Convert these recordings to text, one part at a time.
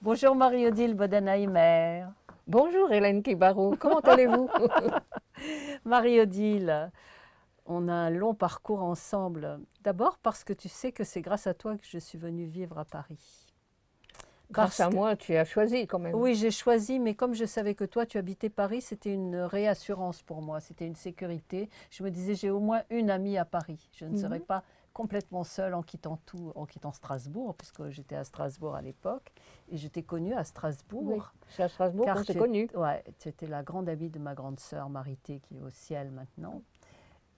Bonjour Marie-Odile Bodenheimer. Bonjour Hélène Kibarou, comment allez-vous? Marie-Odile, on a un long parcours ensemble. D'abord parce que tu sais que c'est grâce à toi que je suis venue vivre à Paris. Grâce à moi, tu as choisi quand même. Oui, j'ai choisi, mais comme je savais que toi, tu habitais Paris, c'était une réassurance pour moi, c'était une sécurité. Je me disais, j'ai au moins une amie à Paris. Je ne serais pas complètement seule en quittant tout, en quittant Strasbourg, puisque j'étais à Strasbourg à l'époque, et je t'ai connue à Strasbourg. Oui, c'est à Strasbourg qu'on s'est connus. Ouais, tu étais la grande amie de ma grande sœur Marité, qui est au ciel maintenant.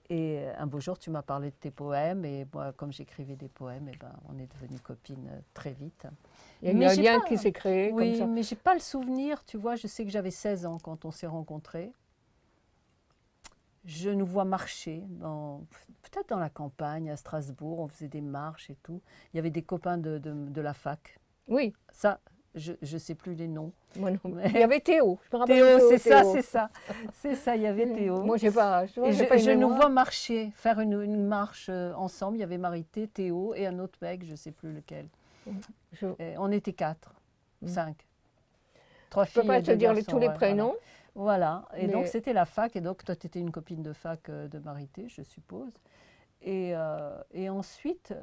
Et un beau jour, tu m'as parlé de tes poèmes, et moi, comme j'écrivais des poèmes, eh ben, on est devenues copines très vite. Il y a eu un lien qui s'est créé oui, comme ça. mais j'ai pas le souvenir, tu vois, je sais que j'avais 16 ans quand on s'est rencontrés. Je nous vois marcher, peut-être dans la campagne, à Strasbourg, on faisait des marches et tout. Il y avait des copains de la fac. Oui. Ça, je ne sais plus les noms. Moi non. Mais... Il y avait Théo, je me rappelle. Théo, c'est ça, c'est ça. C'est ça, il y avait Théo. Moi, j'ai pas. Je nous vois marcher, faire une marche ensemble. Il y avait Marité, Théo et un autre mec, je ne sais plus lequel. On était 4, 5. 3 filles. Je ne peux pas te dire tous les prénoms. Voilà. Et donc c'était la fac. Et donc toi, tu étais une copine de fac de Marité, je suppose. Et ensuite,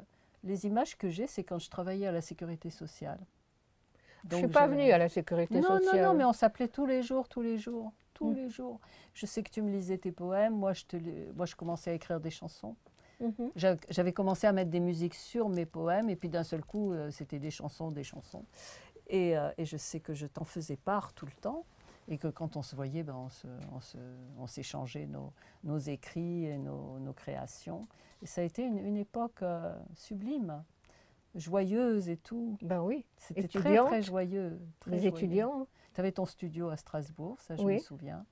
les images que j'ai, c'est quand je travaillais à la sécurité sociale. Donc, je ne suis pas venue à la sécurité sociale. Non, mais on s'appelait tous les jours, tous les jours, tous les jours. Je sais que tu me lisais tes poèmes. Moi, je commençais à écrire des chansons. J'avais commencé à mettre des musiques sur mes poèmes. Et puis d'un seul coup, c'était des chansons, des chansons. Et je sais que je t'en faisais part tout le temps. Et que quand on se voyait, ben on s'échangeait nos écrits et nos créations. Et ça a été une époque sublime, joyeuse et tout. Ben oui, c'était très, très joyeux. Les étudiants. Tu avais ton studio à Strasbourg, ça je me souviens.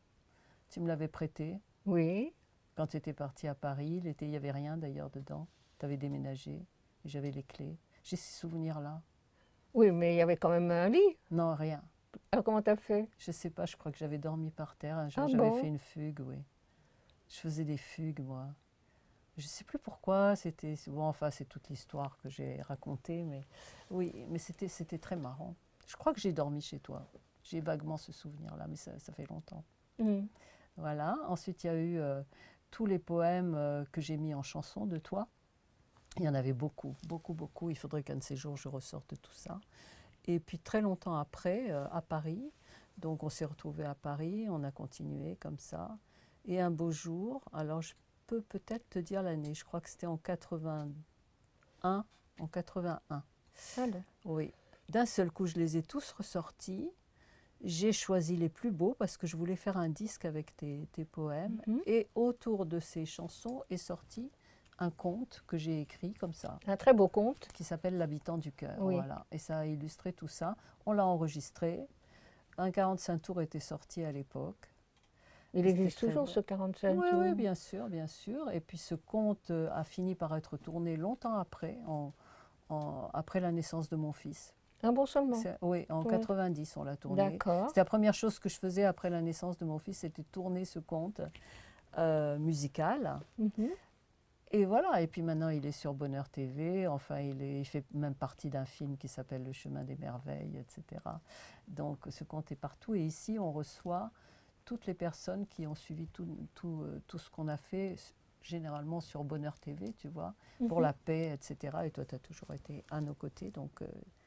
Tu me l'avais prêté. Oui. Quand tu étais partie à Paris, l'été, il n'y avait rien d'ailleurs dedans. Tu avais déménagé et j'avais les clés. J'ai ces souvenirs-là. Oui, mais il y avait quand même un lit. Non, rien. Alors comment t'as fait? Je sais pas, je crois que j'avais dormi par terre. Un jour, j'avais fait une fugue, oui. Je faisais des fugues, moi. Je sais plus pourquoi, c'était... Bon, enfin, c'est toute l'histoire que j'ai racontée, mais... Oui, mais c'était très marrant. Je crois que j'ai dormi chez toi. J'ai vaguement ce souvenir-là, mais ça fait longtemps. Voilà. Ensuite, il y a eu tous les poèmes que j'ai mis en chanson de toi. Il y en avait beaucoup, beaucoup, beaucoup. Il faudrait qu'un de ces jours, je ressorte tout ça. Et puis très longtemps après, à Paris, donc on s'est retrouvés à Paris, on a continué comme ça. Et un beau jour, alors je peux peut-être te dire l'année, je crois que c'était en 81. En 81. Oui. D'un seul coup, je les ai tous ressortis. J'ai choisi les plus beaux parce que je voulais faire un disque avec tes poèmes. Et autour de ces chansons est sorti un conte que j'ai écrit comme ça. Un très beau conte. Qui s'appelle L'habitant du cœur. Oui. Voilà. Et ça a illustré tout ça. On l'a enregistré. Un 45 tours était sorti à l'époque. Il existe toujours ce 45 tours. Oui, bien sûr, bien sûr. Et puis ce conte a fini par être tourné longtemps après, après la naissance de mon fils. Un bon seulement. Oui, en 90 on l'a tourné. D'accord. C'était la première chose que je faisais après la naissance de mon fils, c'était tourner ce conte musical. Et voilà, et puis maintenant il est sur Bonheur TV, enfin il fait même partie d'un film qui s'appelle Le chemin des merveilles, etc. Donc ce conte est partout et ici on reçoit toutes les personnes qui ont suivi tout ce qu'on a fait, généralement sur Bonheur TV, tu vois, pour la paix, etc. Et toi tu as toujours été à nos côtés, donc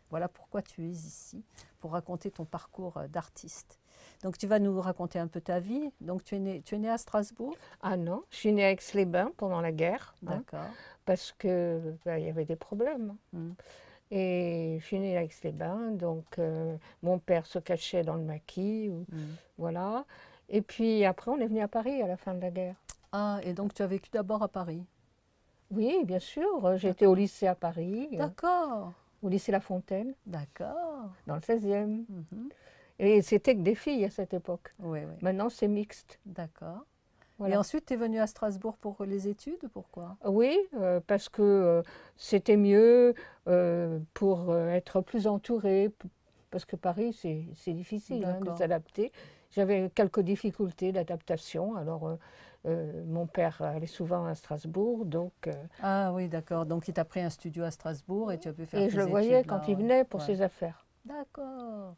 voilà pourquoi tu es ici, pour raconter ton parcours d'artiste. Donc tu vas nous raconter un peu ta vie. Donc tu es née à Strasbourg? Ah non, je suis née à Aix-les-Bains pendant la guerre. D'accord. Parce que il y avait des problèmes. Et je suis née à Aix-les-Bains, donc mon père se cachait dans le maquis, voilà. Et puis après on est venu à Paris à la fin de la guerre. Ah, et donc tu as vécu d'abord à Paris? Oui, bien sûr. J'étais au lycée à Paris. D'accord. Au lycée La Fontaine. D'accord. Dans le 16e. Et c'était que des filles à cette époque. Oui, oui. Maintenant, c'est mixte. D'accord. Voilà. Et ensuite, tu es venue à Strasbourg pour les études? Pourquoi? Oui, parce que c'était mieux pour être plus entourée. Parce que Paris, c'est difficile de s'adapter. J'avais quelques difficultés d'adaptation. Alors, mon père allait souvent à Strasbourg, donc... Ah oui, d'accord. Donc, il t'a pris un studio à Strasbourg et tu as pu faire tes études. Et je le voyais quand il venait pour ses affaires. D'accord.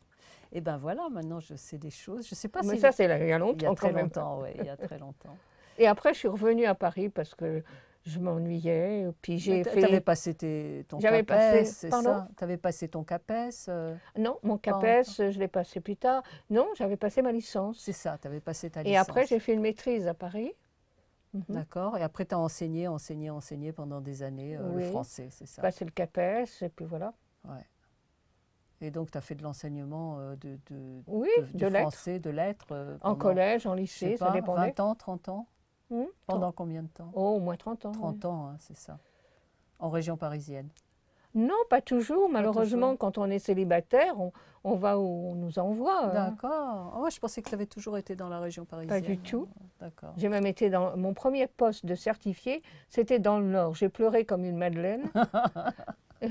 Et ben voilà, maintenant je sais des choses. Je sais pas Mais si... ça, c'est il y a longtemps. Il y a très longtemps, oui, il y a très longtemps. Et après, je suis revenue à Paris parce que je m'ennuyais. Puis j'ai fait... Tu avais passé ton CAPES, c'est ça? Tu avais passé ton CAPES Non, mon CAPES, je l'ai passé plus tard. Non, j'avais passé ma licence. C'est ça, tu avais passé ta licence. Et après, j'ai fait une maîtrise à Paris. D'accord. Et après, tu as enseigné pendant des années le français, c'est ça? Passé le CAPES, et puis voilà. Ouais. Et donc, tu as fait de l'enseignement de français, de lettres en collège, en lycée, ça dépendait. 20 ans, 30 ans? Pendant combien de temps? Oh, au moins 30 ans. 30 ans, hein, c'est ça. En région parisienne? Non, pas toujours. Malheureusement, quand on est célibataire, on va où on nous envoie. D'accord. Oh, je pensais que tu avais toujours été dans la région parisienne. Pas du tout. D'accord. J'ai même été dans mon premier poste de certifié, c'était dans le Nord. J'ai pleuré comme une madeleine.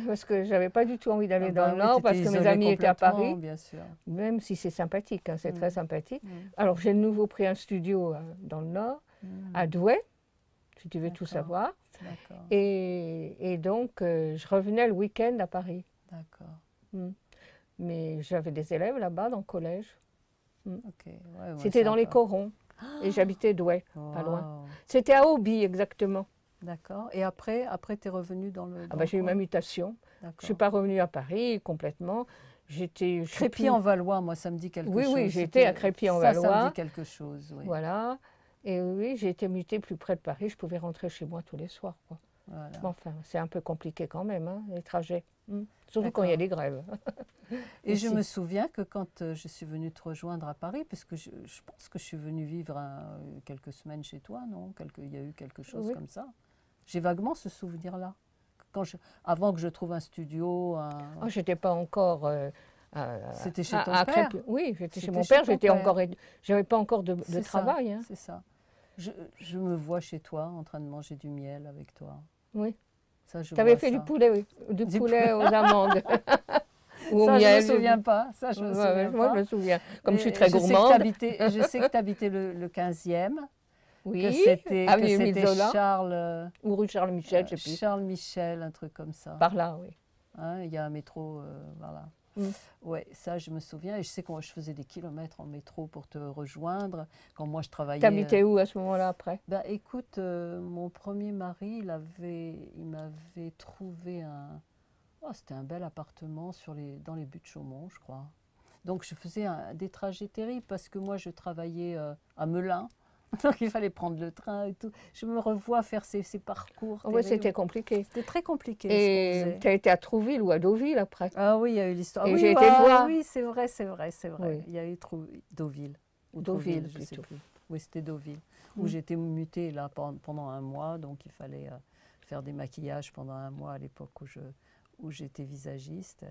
Parce que je n'avais pas du tout envie d'aller dans le Nord, parce que mes amis étaient à Paris. Bien sûr. Même si c'est sympathique, hein, c'est très sympathique. Alors j'ai de nouveau pris un studio dans le Nord, à Douai, si tu veux tout savoir. Et donc je revenais le week-end à Paris. D'accord. Mais j'avais des élèves là-bas dans le collège. C'était dans les Corons. Et j'habitais Douai, pas loin. C'était à Auby exactement. D'accord. Et après tu es revenue dans le... j'ai eu ma mutation. Je ne suis pas revenue à Paris complètement. Crépy-en-Valois, moi, ça me dit quelque chose. Oui, j'étais à Crépy-en-Valois. Ça me dit quelque chose, oui. Voilà. Et oui, j'ai été mutée plus près de Paris. Je pouvais rentrer chez moi tous les soirs, quoi. Voilà. Mais enfin, c'est un peu compliqué quand même, hein, les trajets. Surtout quand il y a des grèves. Et je me souviens que quand je suis venue te rejoindre à Paris, parce que je pense que je suis venue vivre quelques semaines chez toi, non? Il y a eu quelque chose comme ça. J'ai vaguement ce souvenir-là. Avant que je trouve un studio... je n'étais pas encore... C'était chez ton père? Oui, j'étais chez mon père. J'avais pas encore de travail. Hein. C'est ça. Je me vois chez toi en train de manger du miel avec toi. Oui. Tu avais fait du poulet aux amandes. Ou ça, au miel. Je ne me souviens pas. Ça, je me souviens pas. Moi, je me souviens. Comme je suis très gourmande. Je sais que tu habitais le 15e. Oui, que c'était Charles... Ou rue Charles Michel, je sais plus. Charles Michel, un truc comme ça. Par là, oui. Hein, il y a un métro, voilà. Ouais, ça je me souviens. Et je sais que je faisais des kilomètres en métro pour te rejoindre. Quand moi je travaillais... T'habitais où à ce moment-là après? Écoute, mon premier mari, il m'avait trouvé c'était un bel appartement dans les buttes de Chaumont, je crois. Donc je faisais des trajets terribles parce que moi je travaillais à Melun. Donc il fallait prendre le train et tout. Je me revois faire ces parcours. Oui, c'était compliqué. C'était très compliqué. Et tu as été à Trouville ou à Deauville après? Ah oui, il y a eu l'histoire. Et j'ai été voir. Oui, c'est vrai. Oui. Il y a eu Deauville. Ou Deauville, je ne sais plus. Oui, c'était Deauville. Où j'étais mutée là, pendant un mois. Donc il fallait faire des maquillages pendant un mois à l'époque où j'étais visagiste.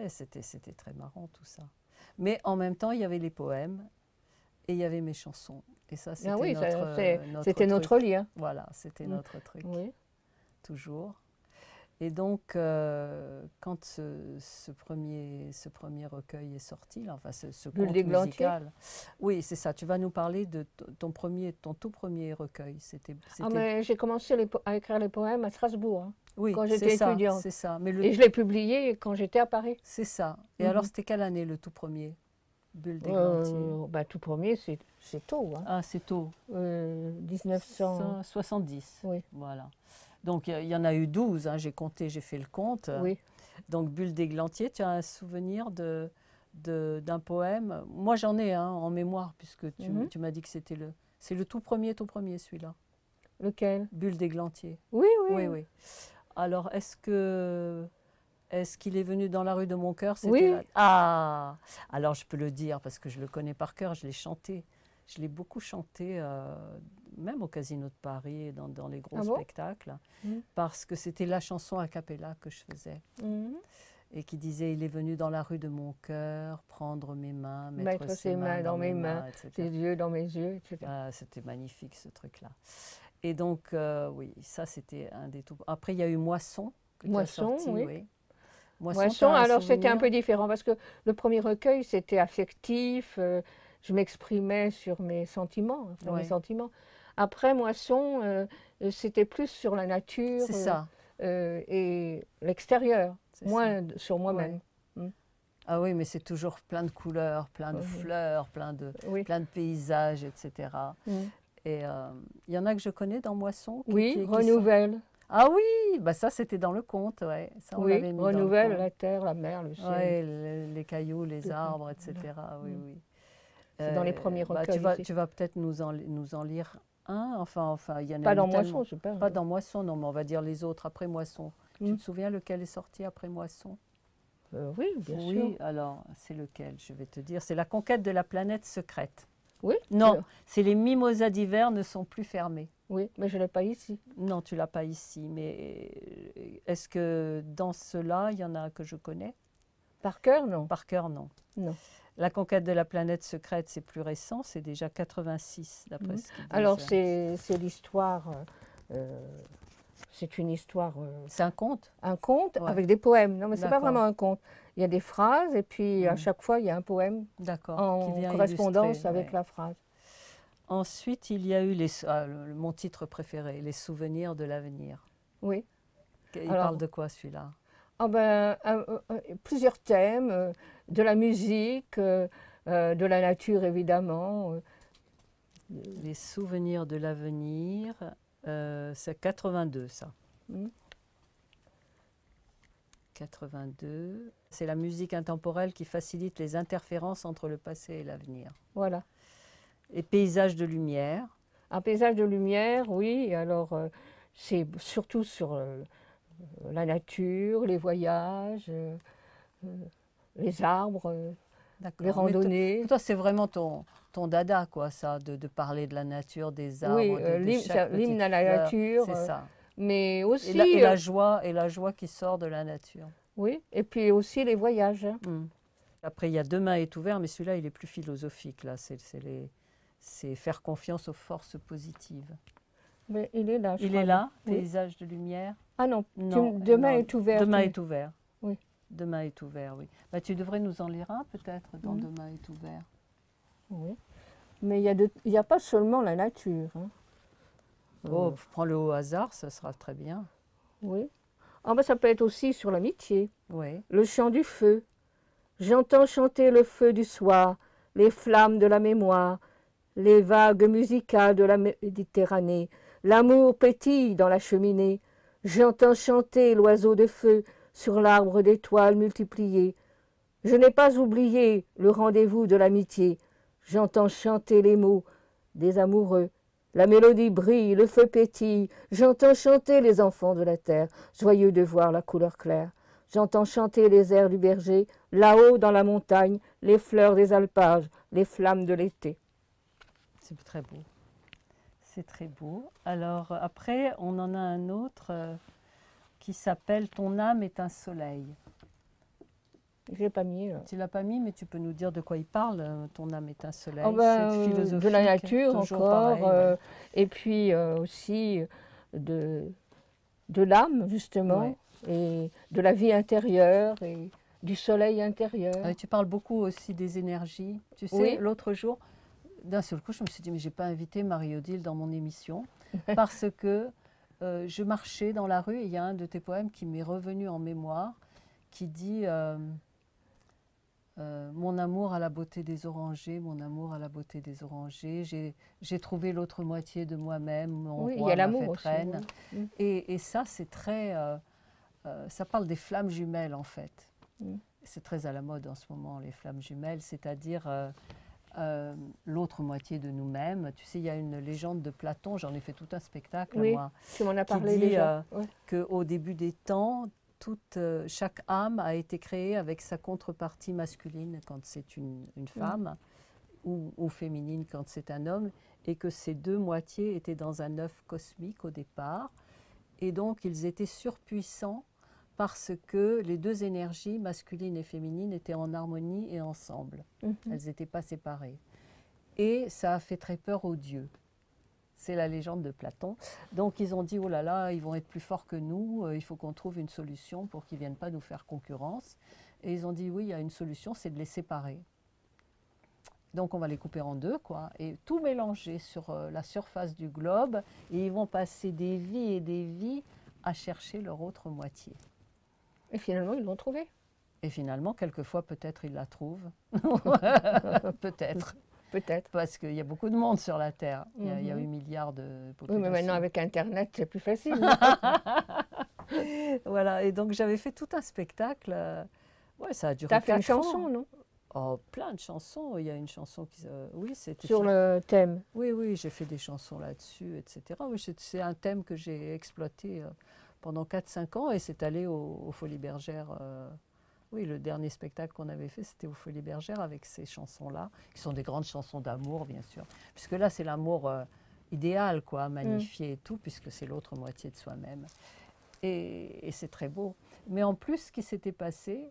C'était très marrant tout ça. Mais en même temps, il y avait les poèmes. Et il y avait mes chansons. Et ça, c'était notre lien. Voilà, c'était notre truc. Oui. Toujours. Et donc, quand ce premier recueil est sorti, là, enfin ce conte musical... Oui, c'est ça. Tu vas nous parler de ton tout premier recueil. J'ai commencé à écrire les poèmes à Strasbourg, hein, oui, quand j'étais étudiante. C'est ça. Et je l'ai publié quand j'étais à Paris. C'est ça. Et alors, c'était quelle année, le tout premier? Bulle d'Églantier. Tout premier, c'est tôt. Hein. Ah, c'est tôt. 1970. Oui. Voilà. Donc, il y en a eu 12, hein, j'ai compté, j'ai fait le compte. Oui. Donc, Bulle d'Églantier, tu as un souvenir d'un poème? Moi, j'en ai un en mémoire, puisque tu m'as dit que c'est le tout premier celui-là. Lequel? Bulle d'Églantier. Oui. Oui. Alors, est-ce qu'il est venu dans la rue de mon cœur? Oui. Ah, alors je peux le dire parce que je le connais par cœur, je l'ai chanté. Je l'ai beaucoup chanté, même au Casino de Paris, dans les gros spectacles, parce que c'était la chanson a cappella que je faisais. Et qui disait « Il est venu dans la rue de mon cœur, prendre mes mains, mettre ses mains dans mes mains, ses yeux dans mes yeux, etc. » C'était magnifique ce truc-là. Et donc, oui, ça c'était un des tout... Après, il y a eu Moisson. Moisson, oui. Moisson, alors c'était un peu différent parce que le premier recueil c'était affectif, je m'exprimais sur mes sentiments, Après Moisson, c'était plus sur la nature et l'extérieur, moins sur moi-même. Ah oui, mais c'est toujours plein de couleurs, plein de fleurs, plein de paysages, etc. Et il y en a que je connais dans Moisson. Oui, Renouvelle. Ah oui, bah ça c'était dans le conte, ouais. Ça, on l'avait mis Renouvelle dans le la terre, la mer, le ciel. Ouais, les cailloux, les arbres, etc. Oui, oui. C'est dans les premiers recueils. Tu vas peut-être nous en lire un. Enfin, il y en a pas dans tellement. Moisson, je parle. Pas dans Moisson, non, mais on va dire les autres après Moisson. Tu te souviens lequel est sorti après Moisson? Oui, bien sûr. Oui, alors c'est lequel? Je vais te dire. C'est La conquête de la planète secrète. Oui. Non, c'est Les mimosas d'hiver ne sont plus fermés. Oui, mais je ne l'ai pas ici. Non, tu ne l'as pas ici. Mais est-ce que dans ceux-là, il y en a que je connais? Par cœur, non. Par cœur, non. Non. La conquête de la planète secrète, c'est plus récent, c'est déjà 86, d'après ce qu'ils disent. Alors, c'est l'histoire... c'est une histoire... c'est un conte? Un conte avec des poèmes. Non, mais ce n'est pas vraiment un conte. Il y a des phrases et puis à chaque fois, il y a un poème en correspondance avec la phrase. Ensuite, il y a eu mon titre préféré, Les souvenirs de l'avenir. Oui. Il parle de quoi celui-là? Plusieurs thèmes, de la musique, de la nature évidemment. Les souvenirs de l'avenir, c'est 82 ça. 82. C'est la musique intemporelle qui facilite les interférences entre le passé et l'avenir. Voilà. Et paysages de lumière. Un paysage de lumière, oui. Alors, c'est surtout sur la nature, les voyages, les arbres, les randonnées. Toi, c'est vraiment ton dada, quoi, ça, de parler de la nature, des arbres, l'hymne à la nature. C'est ça. Mais aussi... Et la joie qui sort de la nature. Oui, et puis aussi les voyages. Après, il y a Demain est ouvert, mais celui-là, il est plus philosophique. Là, c'est faire confiance aux forces positives. Mais il est là, Il est là, Paysage de lumière. Ah non, Demain est ouvert. Demain est ouvert. Oui. Demain est ouvert, oui. Bah, tu devrais nous en lire un, peut-être, dans Demain est ouvert. Oui. Mais il y a pas seulement la nature. Hein. Oh, prends-le au hasard, ça sera très bien. Oui. Ah ben, ça peut être aussi sur l'amitié. Oui. Le chant du feu. J'entends chanter le feu du soir, les flammes de la mémoire, les vagues musicales de la Méditerranée. L'amour pétille dans la cheminée. J'entends chanter l'oiseau de feu sur l'arbre d'étoiles multipliées. Je n'ai pas oublié le rendez-vous de l'amitié. J'entends chanter les mots des amoureux. La mélodie brille, le feu pétille. J'entends chanter les enfants de la terre, joyeux de voir la couleur claire. J'entends chanter les airs du berger, là-haut dans la montagne, les fleurs des alpages, les flammes de l'été. C'est très beau. C'est très beau. Alors après, on en a un autre qui s'appelle « Ton âme est un soleil ». Je l'ai pas mis. Tu l'as pas mis, mais tu peux nous dire de quoi il parle. Ton âme est un soleil. C'est philosophique. De la nature encore, pareil, et puis aussi de l'âme justement, et de la vie intérieure et du soleil intérieur. Tu parles beaucoup aussi des énergies. Tu sais, l'autre jour, d'un seul coup, je me suis dit mais j'ai pas invité Marie-Odile dans mon émission parce que je marchais dans la rue et il y a un de tes poèmes qui m'est revenu en mémoire, qui dit mon amour à la beauté des orangers, mon amour à la beauté des orangers, j'ai trouvé l'autre moitié de moi-même, mon roi m'a fait reine. Et ça, c'est très... ça parle des flammes jumelles, en fait. C'est très à la mode en ce moment, les flammes jumelles, c'est-à-dire l'autre moitié de nous-mêmes. Tu sais, il y a une légende de Platon, j'en ai fait tout un spectacle, moi, tu m'en as parlé qui dit déjà. qu'au début des temps, chaque âme a été créée avec sa contrepartie masculine quand c'est une femme, ou féminine quand c'est un homme, et que ces deux moitiés étaient dans un œuf cosmique au départ, et donc ils étaient surpuissants parce que les deux énergies, masculine et féminine, étaient en harmonie et ensemble. Elles n'étaient pas séparées. Et ça a fait très peur aux dieux. C'est la légende de Platon. Donc ils ont dit, oh là là, ils vont être plus forts que nous, il faut qu'on trouve une solution pour qu'ils ne viennent pas nous faire concurrence. Et ils ont dit, oui, il y a une solution, c'est de les séparer. Donc on va les couper en deux, quoi, et tout mélanger sur la surface du globe, et ils vont passer des vies et des vies à chercher leur autre moitié. Et finalement, ils l'ont trouvé. Et finalement, quelquefois, peut-être il la trouve. Peut-être. Peut-être. Parce qu'il y a beaucoup de monde sur la Terre. Il y a 8 milliards de populations. Oui, mais maintenant, avec Internet, c'est plus facile. Voilà, et donc j'avais fait tout un spectacle. Ouais, ça a duré 4 ans. Tu as fait une chanson, non? Oh, plein de chansons. Il y a une chanson qui... oui, c'était... Sur le thème. Oui, oui, j'ai fait des chansons là-dessus, etc. Oui, c'est un thème que j'ai exploité pendant 4-5 ans et c'est allé aux Folies Bergères. Oui, le dernier spectacle qu'on avait fait, c'était aux Folies Bergères avec ces chansons-là, qui sont des grandes chansons d'amour, bien sûr. Puisque là, c'est l'amour idéal, quoi, magnifié et tout, puisque c'est l'autre moitié de soi-même. Et c'est très beau. Mais en plus, ce qui s'était passé,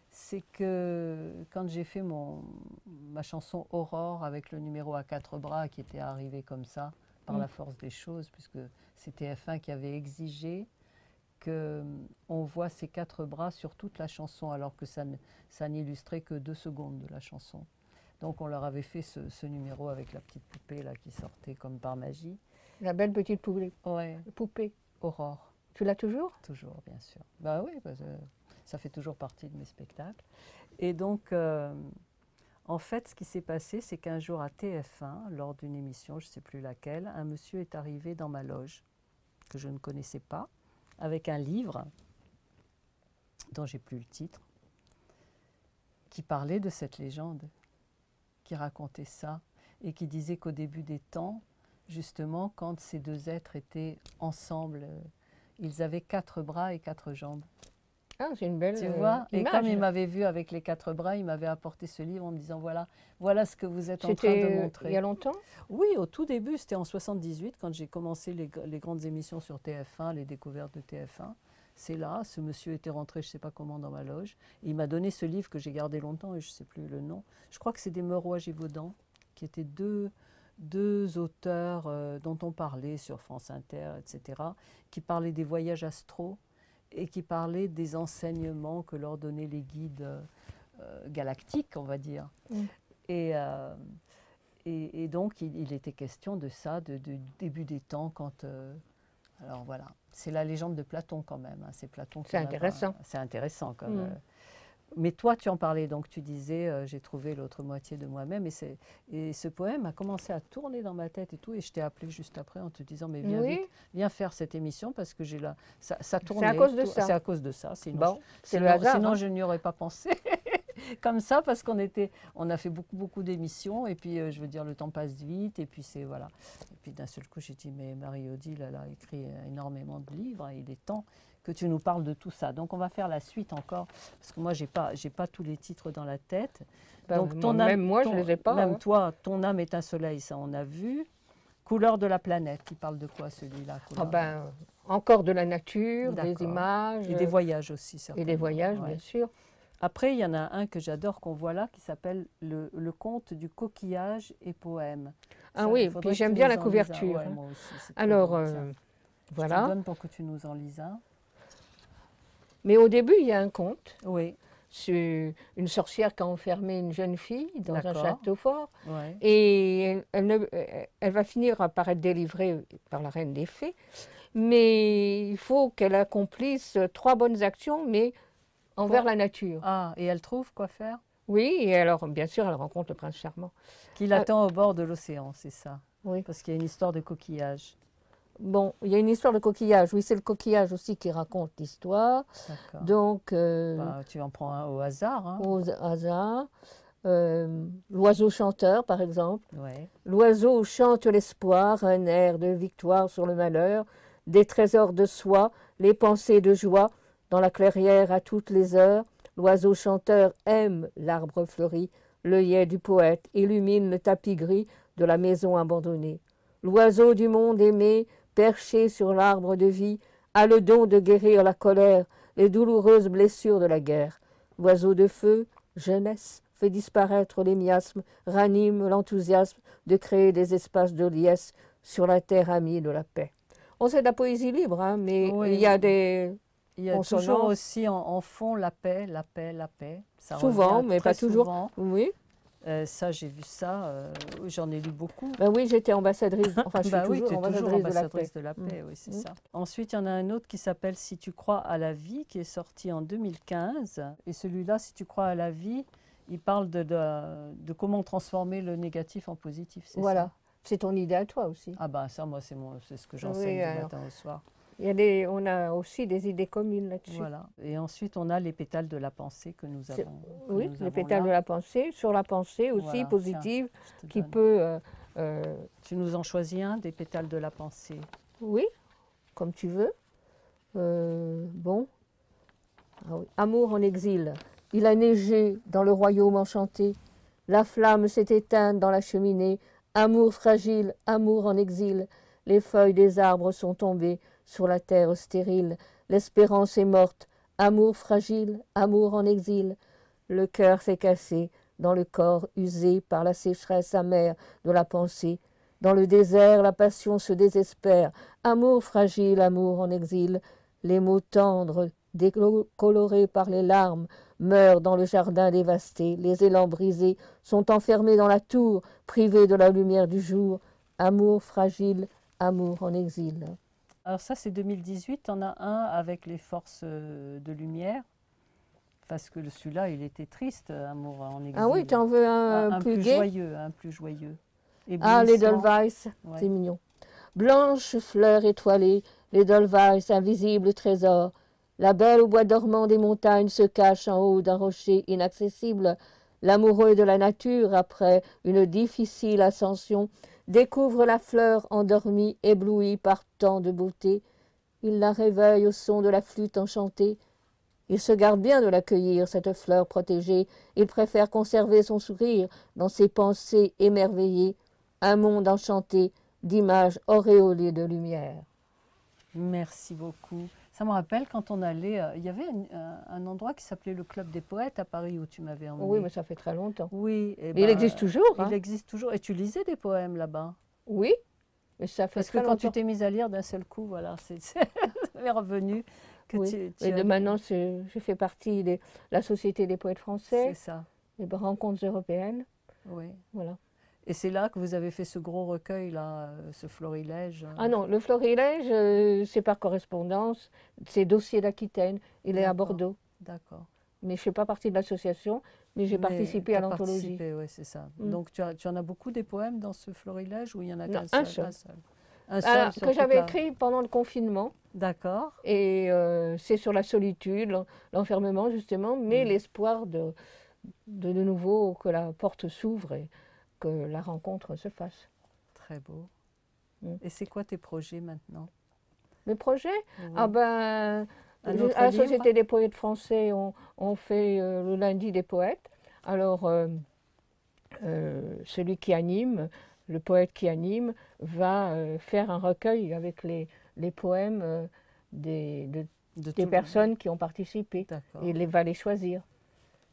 c'est que quand j'ai fait ma chanson Aurore avec le numéro à 4 bras qui était arrivé comme ça, par la force des choses, puisque c'était TF1 qui avait exigé qu'on voit ces 4 bras sur toute la chanson, alors que ça n'illustrait que 2 secondes de la chanson. Donc on leur avait fait ce numéro avec la petite poupée là, qui sortait comme par magie. La belle petite poupée. Ouais. Poupée. Aurore. Tu l'as toujours? Toujours, bien sûr. Bah oui, parce que ça fait toujours partie de mes spectacles. Et donc, en fait, ce qui s'est passé, c'est qu'un jour à TF1, lors d'une émission, je ne sais plus laquelle, un monsieur est arrivé dans ma loge, que je ne connaissais pas, avec un livre, dont j'ai plus le titre, qui parlait de cette légende, qui racontait ça, et qui disait qu'au début des temps, justement, quand ces 2 êtres étaient ensemble, ils avaient 4 bras et 4 jambes. Ah, c'est une belle Tu vois, image. Et comme il m'avait vu avec les 4 bras, il m'avait apporté ce livre en me disant voilà ce que vous êtes en train de montrer. Il y a longtemps? Oui, au tout début, c'était en 78, quand j'ai commencé les grandes émissions sur TF1, les découvertes de TF1. C'est là, ce monsieur était rentré, je ne sais pas comment, dans ma loge. Et il m'a donné ce livre que j'ai gardé longtemps et je ne sais plus le nom. Je crois que c'est des Meroy-Gévaudan, qui étaient deux auteurs dont on parlait sur France Inter, etc., qui parlaient des voyages astraux et qui parlaient des enseignements que leur donnaient les guides galactiques, on va dire. Et donc, il était question de ça, de début des temps, quand... alors voilà, c'est la légende de Platon quand même. Hein. C'est Platon qui... C'est intéressant. C'est intéressant comme... Mais toi, tu en parlais, donc tu disais, j'ai trouvé l'autre moitié de moi-même. Et ce poème a commencé à tourner dans ma tête et tout. Et je t'ai appelé juste après en te disant, mais viens vite, viens faire cette émission parce que j'ai là, ça tournait. C'est à cause de ça. C'est à cause de ça. Sinon, bon, c'est le hasard. Sinon, je n'y aurais pas pensé comme ça parce qu'on a fait beaucoup d'émissions. Et puis, je veux dire, le temps passe vite. Et puis, voilà. Et puis, d'un seul coup, j'ai dit, mais Marie-Odile, elle a écrit énormément de livres. Et il est temps que tu nous parles de tout ça. Donc, on va faire la suite encore, parce que moi, j'ai pas tous les titres dans la tête. Donc, même moi, je ne les ai pas. Même toi, Ton âme est un soleil, ça, on a vu. Couleur de la planète, il parle de quoi, celui-là? Encore de la nature, des images. Et des voyages aussi, certainement. Et des voyages, bien sûr. Après, il y en a un que j'adore, qu'on voit là, qui s'appelle le conte du coquillage et poème. Ah oui, puis j'aime bien la couverture. Ouais, moi aussi, alors, voilà. Je te donne pour que tu nous en lises un. Mais au début, il y a un conte. Oui. C'est une sorcière qui a enfermé une jeune fille dans un château fort. Ouais. Et elle va finir par être délivrée par la reine des fées. Mais il faut qu'elle accomplisse 3 bonnes actions, mais envers la nature. Ah, et elle trouve quoi faire? Oui, et alors, bien sûr, elle rencontre le prince charmant. Qui l'attend au bord de l'océan, c'est ça? Oui. Parce qu'il y a une histoire de coquillage. Bon, il y a une histoire de coquillage. Oui, c'est le coquillage aussi qui raconte l'histoire. Donc, tu en prends un au hasard. Hein. Au hasard. L'oiseau chanteur, par exemple. Ouais. L'oiseau chante l'espoir, un air de victoire sur le malheur, des trésors de soie, les pensées de joie, dans la clairière à toutes les heures. L'oiseau chanteur aime l'arbre fleuri, l'œillet du poète illumine le tapis gris de la maison abandonnée. L'oiseau du monde aimé, perché sur l'arbre de vie, a le don de guérir la colère, les douloureuses blessures de la guerre. L'oiseau de feu, jeunesse, fait disparaître les miasmes, ranime l'enthousiasme de créer des espaces de liesse sur la terre amie de la paix. On sait de la poésie libre, hein, mais il y a des... Il y a toujours aussi en fond la paix, la paix, la paix. Ça souvent, mais pas toujours. Souvent. Oui. Ça, j'ai vu ça, j'en ai lu beaucoup. Ben oui, j'étais ambassadrice, enfin je suis oui, toujours ambassadrice de la paix, oui, c'est ça. Ensuite, il y en a un autre qui s'appelle Si tu crois à la vie, qui est sorti en 2015. Et celui-là, Si tu crois à la vie, il parle de comment transformer le négatif en positif, c'est ça? Voilà, c'est ton idée à toi aussi. Ah ben ça, moi, c'est ce que j'enseigne du matin au soir. On a aussi des idées communes là-dessus. Voilà. Et ensuite, on a les pétales de la pensée que nous avons. Oui, les pétales de la pensée, sur la pensée aussi, voilà, positive, tiens, qui peut... Tu nous en choisis un, des pétales de la pensée? Oui, comme tu veux. Bon. Ah oui. Amour en exil. Il a neigé dans le royaume enchanté. La flamme s'est éteinte dans la cheminée. Amour fragile, amour en exil. Les feuilles des arbres sont tombées sur la terre stérile. L'espérance est morte. Amour fragile, amour en exil. Le cœur s'est cassé dans le corps usé par la sécheresse amère de la pensée. Dans le désert, la passion se désespère. Amour fragile, amour en exil. Les mots tendres, décolorés par les larmes, meurent dans le jardin dévasté. Les élans brisés sont enfermés dans la tour, privés de la lumière du jour. Amour fragile, amour en exil. Alors ça, c'est 2018. On a un avec les forces de lumière. Parce que celui-là, il était triste, Amour en exil. Ah oui, tu en veux un plus gai? Joyeux, un plus joyeux. Ah, l'Edelweiss, ouais. C'est mignon. Blanche fleur étoilée, l'Edelweiss, invisible trésor. La belle au bois dormant des montagnes se cache en haut d'un rocher inaccessible. L'amoureux de la nature, après une difficile ascension, découvre la fleur endormie, éblouie par tant de beauté. Il la réveille au son de la flûte enchantée. Il se garde bien de l'accueillir, cette fleur protégée. Il préfère conserver son sourire dans ses pensées émerveillées. Un monde enchanté d'images auréolées de lumière. Merci beaucoup. Ça me rappelle quand on allait, il y avait un endroit qui s'appelait le Club des Poètes à Paris où tu m'avais emmené. Oui, mais ça fait très longtemps. Oui. Et il existe toujours. Il existe toujours. Et tu lisais des poèmes là-bas? Oui, mais ça fait très longtemps. Parce que quand tu t'es mise à lire d'un seul coup, voilà, c'est revenu. Que oui. Et maintenant, je fais partie de la Société des poètes français. C'est ça. Les rencontres européennes. Oui. Voilà. Et c'est là que vous avez fait ce gros recueil, là, ce florilège? Ah non, le florilège, c'est par correspondance. C'est Dossier d'Aquitaine. Il est à Bordeaux. D'accord. Mais je ne fais pas partie de l'association, mais j'ai participé à l'anthologie. Oui, c'est ça. Donc tu en as beaucoup des poèmes dans ce florilège ou il y en a qu'un seul? Un seul. Que j'avais écrit pendant le confinement. D'accord. Et c'est sur la solitude, l'enfermement justement, mais l'espoir de nouveau que la porte s'ouvre et que la rencontre se fasse. Très beau. Et c'est quoi tes projets maintenant? Mes projets? Oui. Ah ben, à la Société des poètes français, on fait le lundi des poètes. Alors, celui qui anime, le poète qui anime, va faire un recueil avec les poèmes des personnes qui ont participé. Et il va les choisir.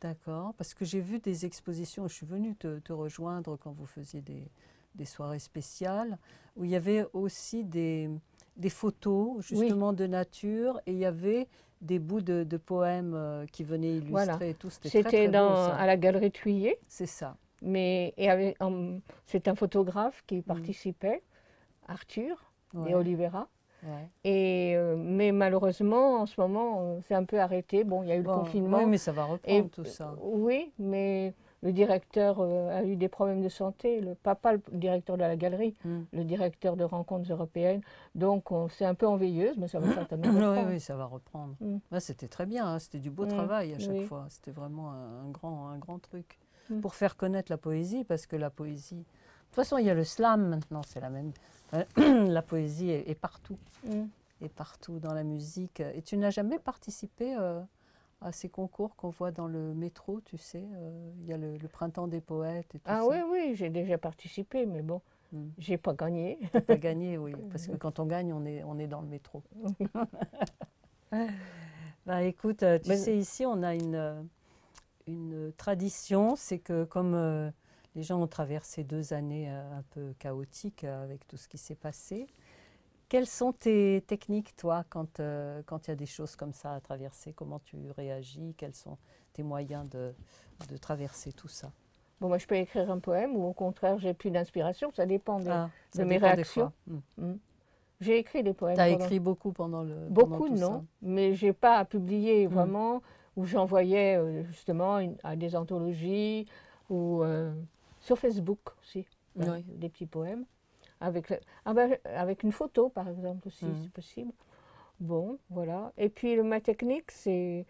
D'accord, parce que j'ai vu des expositions, je suis venue te rejoindre quand vous faisiez des soirées spéciales, où il y avait aussi des photos justement de nature, et il y avait des bouts de poèmes qui venaient illustrer et tout. C'était très beau, à la Galerie Thuillier. C'est ça. Mais c'est un photographe qui participait, Arthur et Olivera. Ouais. Mais malheureusement, en ce moment, c'est un peu arrêté. Bon, il y a eu le confinement. Oui, mais ça va reprendre tout ça. Oui, mais le directeur a eu des problèmes de santé. Pas le directeur de la galerie, le directeur de rencontres européennes. Donc, c'est un peu en veilleuse, mais ça va certainement reprendre. Oui, ça va reprendre. C'était très bien, hein, c'était du beau travail à chaque fois. C'était vraiment un grand truc. Pour faire connaître la poésie, parce que la poésie... De toute façon, il y a le slam maintenant, c'est la même... La poésie est partout, est partout dans la musique. Et tu n'as jamais participé à ces concours qu'on voit dans le métro, tu sais, il y a le printemps des poètes et tout ça. Ah oui, j'ai déjà participé, mais bon, j'ai pas gagné. T'as pas gagné, oui, parce que quand on gagne, on est dans le métro. Bah, écoute, tu sais, ici, on a une tradition, c'est que comme... les gens ont traversé 2 années un peu chaotiques avec tout ce qui s'est passé. Quelles sont tes techniques, toi, quand il y a des choses comme ça à traverser? Comment tu réagis? Quels sont tes moyens de traverser tout ça? Bon, moi, je peux écrire un poème ou au contraire, j'ai plus d'inspiration. Ça dépend de mes réactions. J'ai écrit des poèmes. Tu as écrit beaucoup pendant le Beaucoup, pendant tout non. ça. Mais je n'ai pas publié vraiment, où j'envoyais justement à des anthologies ou sur Facebook aussi, des petits poèmes. Avec une photo, par exemple, aussi, c'est possible. Bon, voilà. Et puis, ma technique, c'est...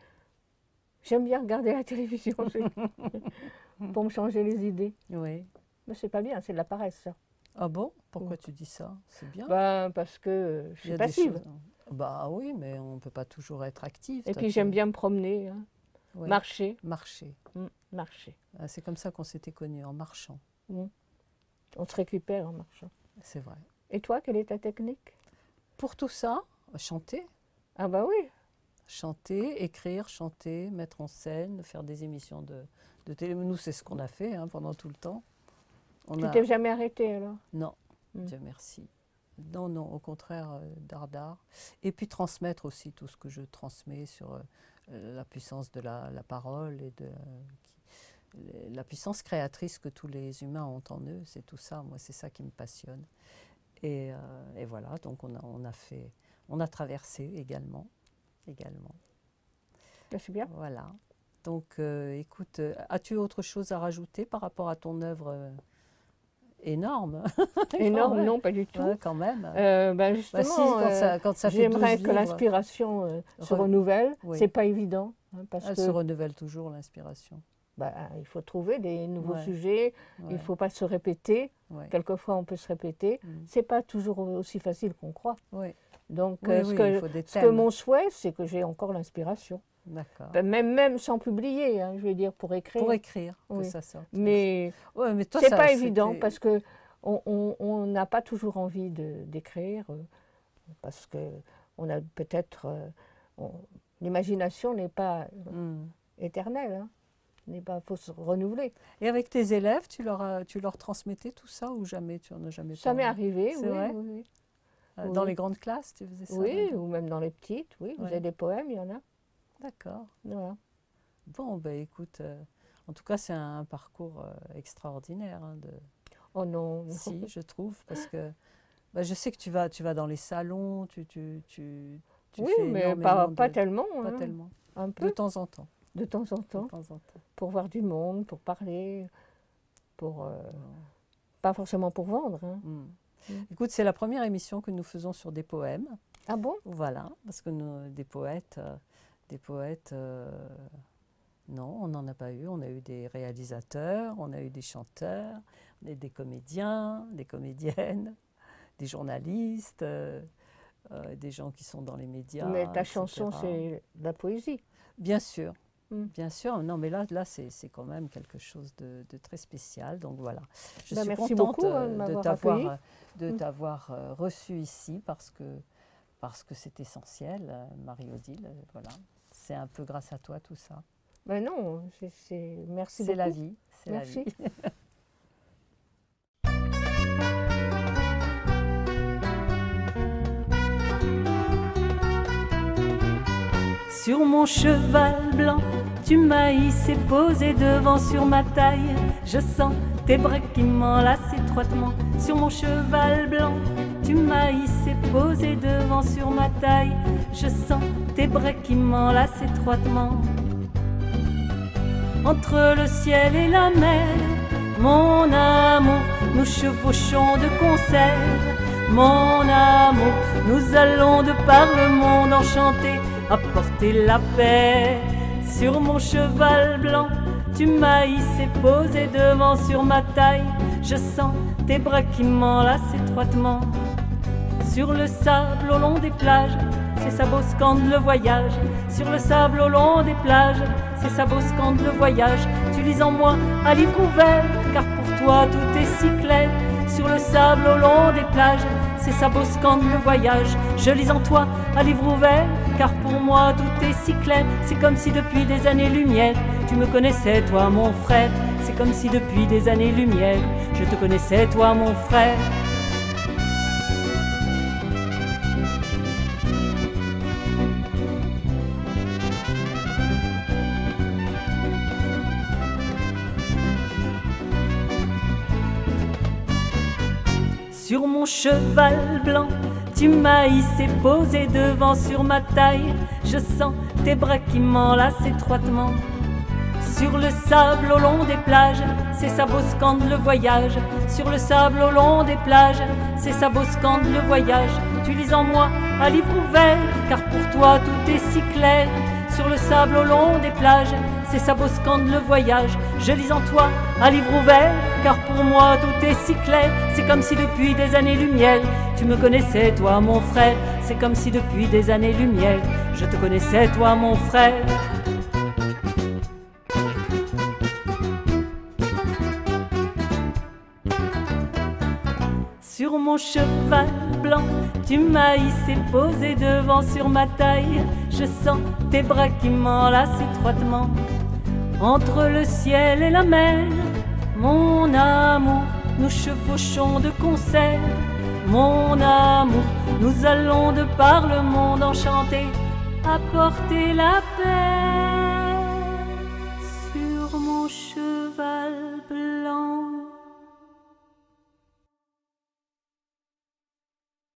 J'aime bien regarder la télévision pour me changer les idées. Oui. Mais c'est pas bien, c'est de la paresse, ça. Ah bon? Pourquoi tu dis ça? C'est bien. Parce que je suis passive. Bah oui, mais on ne peut pas toujours être active. Et puis, j'aime bien me promener, hein. Oui. Marcher. Marcher. Marcher. Ah, c'est comme ça qu'on s'était connus, en marchant. On se récupère en marchant. C'est vrai. Et toi, quelle est ta technique? Pour tout ça, chanter. Ah bah oui. Chanter, écrire, chanter, mettre en scène, faire des émissions de télé. Nous, c'est ce qu'on a fait pendant tout le temps. Tu t'es jamais arrêtée alors? Non, Dieu merci. Non, non, au contraire, dardard. Et puis transmettre aussi tout ce que je transmets sur la puissance de la parole et la puissance créatrice que tous les humains ont en eux. C'est tout ça, moi, c'est ça qui me passionne. Et voilà, donc on a traversé également. C'est bien. Voilà. Donc, écoute, as-tu autre chose à rajouter par rapport à ton œuvre énorme? Énorme, non, pas du tout. Ouais, quand même. Justement, quand ça fait j'aimerais 12 que livres, l'inspiration se renouvelle. Oui. C'est pas évident. Parce Elle que se renouvelle toujours, l'inspiration. il faut trouver des nouveaux Ouais. sujets. Ouais. Il ne faut pas se répéter. Ouais. Quelquefois, on peut se répéter. C'est pas toujours aussi facile qu'on croit. Oui. Donc, il faut des ce que thèmes. mon souhait, c'est que j'ai encore l'inspiration. D'accord. Même sans publier, hein, je veux dire, pour écrire. Pour écrire, que Oui. ça sorte. Mais mais toi, c'est ça, pas évident c'était- parce que on n'a pas toujours envie d'écrire parce que on a peut-être l'imagination n'est pas éternelle, hein, faut se renouveler. Et avec tes élèves, tu leur transmettais tout ça ou jamais? Tu n'en as jamais Ça m'est parlé? arrivé, C'est vrai? oui. Dans Oui. les grandes classes, tu faisais ça? Oui, ou même dans les petites, oui. Vous Ouais. avez des poèmes, il y en a. D'accord. Voilà. Bon, ben écoute, en tout cas, c'est un parcours extraordinaire. Oh non. Si, je trouve, parce que je sais que tu vas dans les salons, tu Oui, fais mais énormément pas de- tellement. Pas hein. tellement. Un De peu, temps en temps. de temps en De temps, temps en temps. pour voir du monde, pour parler, pas forcément pour vendre. Hein. Écoute, c'est la première émission que nous faisons sur des poèmes. Ah bon? Voilà, parce que des poètes, non, on n'en a pas eu. On a eu des réalisateurs, on a eu des chanteurs, on a eu des comédiens, des comédiennes, des journalistes, des gens qui sont dans les médias. Mais ta etc. chanson, c'est de la poésie. Bien sûr. Bien sûr, non, mais là c'est quand même quelque chose de très spécial. Donc voilà, je suis merci contente beaucoup, de m'avoir accueillie. de t'avoir reçu ici parce que c'est essentiel, Marie-Odile. Voilà, c'est un peu grâce à toi tout ça. Ben non, merci beaucoup. C'est la vie, c'est la Merci. vie. Sur mon cheval blanc, tu m'as hissé posé devant sur ma taille. Je sens tes bras qui m'enlacent étroitement. Sur mon cheval blanc, tu m'as hissé posé devant sur ma taille. Je sens tes bras qui m'enlacent étroitement. Entre le ciel et la mer, mon amour, nous chevauchons de concert. Mon amour, nous allons de par le monde enchanté apporter la paix. Sur mon cheval blanc, tu m'as hissé posé devant sur ma taille. Je sens tes bras qui m'enlacent étroitement. Sur le sable au long des plages, ses sabots scandent le voyage. Sur le sable au long des plages, ses sabots scandent le voyage. Tu lis en moi à livre ouvert, car pour toi tout est si clair. Sur le sable au long des plages, ses sabots scandent le voyage. Je lis en toi à livre ouvert, car pour moi tout est si clair. C'est comme si depuis des années-lumière, tu me connaissais toi mon frère. C'est comme si depuis des années-lumière, je te connaissais toi mon frère. Sur mon cheval blanc, tu m'as hissé, posé devant sur ma taille. Je sens tes bras qui m'enlacent étroitement. Sur le sable au long des plages, ces sabots scandent le voyage. Sur le sable au long des plages, ces sabots scandent le voyage. Tu lis en moi à livre ouvert, car pour toi tout est si clair. Sur le sable au long des plages, ces sabots scandent le voyage. Je lis en toi à livre ouvert, car pour moi tout est si clair. C'est comme si depuis des années-lumière, tu me connaissais toi mon frère. C'est comme si depuis des années-lumière, je te connaissais toi mon frère. Sur mon cheval blanc, tu m'as hissé, posé devant sur ma taille. Je sens tes bras qui m'enlacent étroitement. Entre le ciel et la mer, mon amour, nous chevauchons de concert. Mon amour, nous allons de par le monde enchanté, apporter la paix.